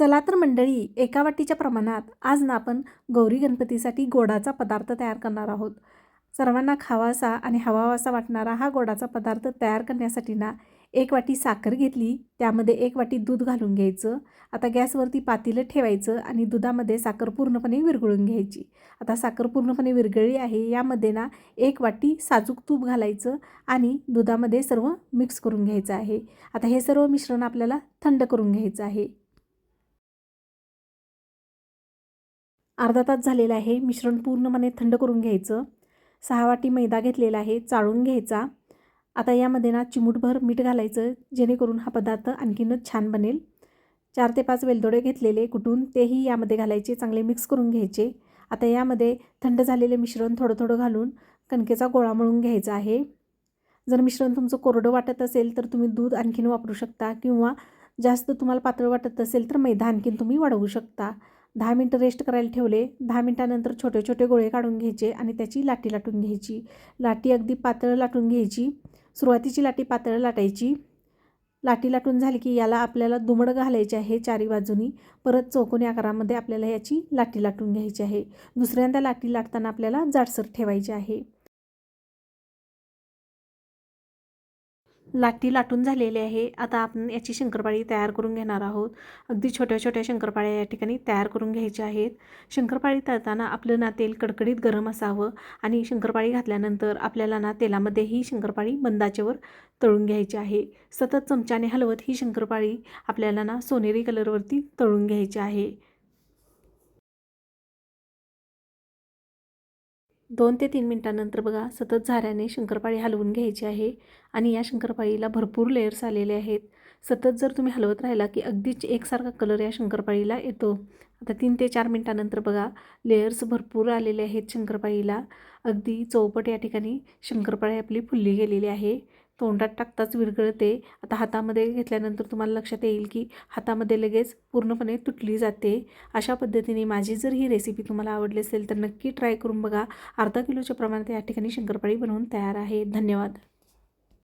चला तर मंडळी, एका वाटीच्या प्रमाणात आज ना आपण गौरी गणपतीसाठी गोडाचा पदार्थ तयार करणार आहोत. सर्वांना खावासा आणि हवावासा वाटणारा हा गोडाचा पदार्थ तयार करण्यासाठी ना 1 वाटी साखर घेतली, त्यामध्ये 1 वाटी दूध घालून घ्यायचं. आता गॅसवरती पातेलं ठेवायचं आणि दुधामध्ये साखर पूर्णपणे विरघळून घ्यायची. आता साखर पूर्णपणे विरघळली आहे, यामध्ये ना 1 वाटी साजूक तूप घालायचं आणि दुधामध्ये सर्व मिक्स करून घ्यायचं आहे. आता हे सर्व मिश्रण आपल्याला थंड करून घ्यायचं आहे. अर्धा तास झालेला आहे. मिश्रण पूर्णपणे थंड करून घ्यायचं. 6 वाटी मैदा घेतलेला आहे, चाळून घ्यायचा. आता यामध्ये ना चिमूटभर मीठ घालायचं, जेणेकरून हा पदार्थ आणखीनच छान बनेल. 4 ते 5 वेलदोडे घेतलेले कुटून तेही यामध्ये घालायचे, चांगले मिक्स करून घ्यायचे. आता यामध्ये थंड झालेले मिश्रण थोडं थोडं घालून कणकेचा गोळा मळून घ्यायचा आहे. जर मिश्रण तुमचं कोरडं वाटत असेल तर तुम्ही दूध आणखीन वापरू शकता किंवा जास्त तुम्हाला पातळ वाटत असेल तर मैदा आणखीन तुम्ही वाढवू शकता. 10 मिनटं रेस्ट करायला ठेवले. 10 मिनटानंतर छोटे छोटे गोळे काढून घ्यायचे आणि त्याची लाटी लाटून घ्यायची. लाटी अगदी पातळ लाटून घ्यायची. सुरुवातीची लाटी पातळ लाटायची. लाटी लाटून झाली की याला आपल्याला दुमड घालायचे आहे चारी बाजूनी. परत चौकोनी आकारामध्ये आपल्याला याची लाटी लाटून घ्यायची आहे. दुसऱ्यांदा लाटी लाटताना आपल्याला जाडसर ठेवायची आहे. लाटी लाटून झालेली आहे. आता आपण याची शंकरपाळी तयार करून घेणार आहोत. अगदी छोट्या छोट्या शंकरपाळ्या या ठिकाणी तयार करून घ्यायच्या आहेत. शंकरपाळी तळताना आपलं ना तेल कडकडीत गरम असावं आणि शंकरपाळी घातल्यानंतर आपल्याला ना तेलामध्ये ही शंकरपाळी मंद आचेवर तळून घ्यायची आहे. सतत चमच्याने हलवत ही शंकरपाळी आपल्याला ना सोनेरी कलरवरती तळून घ्यायची आहे. 2 ते 3 मिनिटांनंतर बघा सतत झाऱ्याने शंकरपाळी हलवून घ्यायची आहे आणि या शंकरपाळीला भरपूर लेयर्स आलेले आहेत. सतत जर तुम्ही हलवत राहिला की अगदीच एकसारखा कलर या शंकरपाळीला येतो. आता 3 ते 4 मिनिटांनंतर बघा लेयर्स भरपूर आलेले आहेत शंकरपाळीला. अगदी चौपट या ठिकाणी शंकरपाळी आपली फुलली गेलेली आहे. तोंडात टाकताच विरघळते. आता हातामध्ये घेतल्यानंतर तुम्हाला लक्षात येईल की हातामध्ये लगेच पूर्णपणे तुटली जाते. अशा पद्धतीने माझी जर ही रेसिपी तुम्हाला आवडली असेल तर नक्की ट्राय करून बघा. अर्धा किलोच्या प्रमाणात या ठिकाणी शंकरपाळी बनवून तयार आहे. धन्यवाद.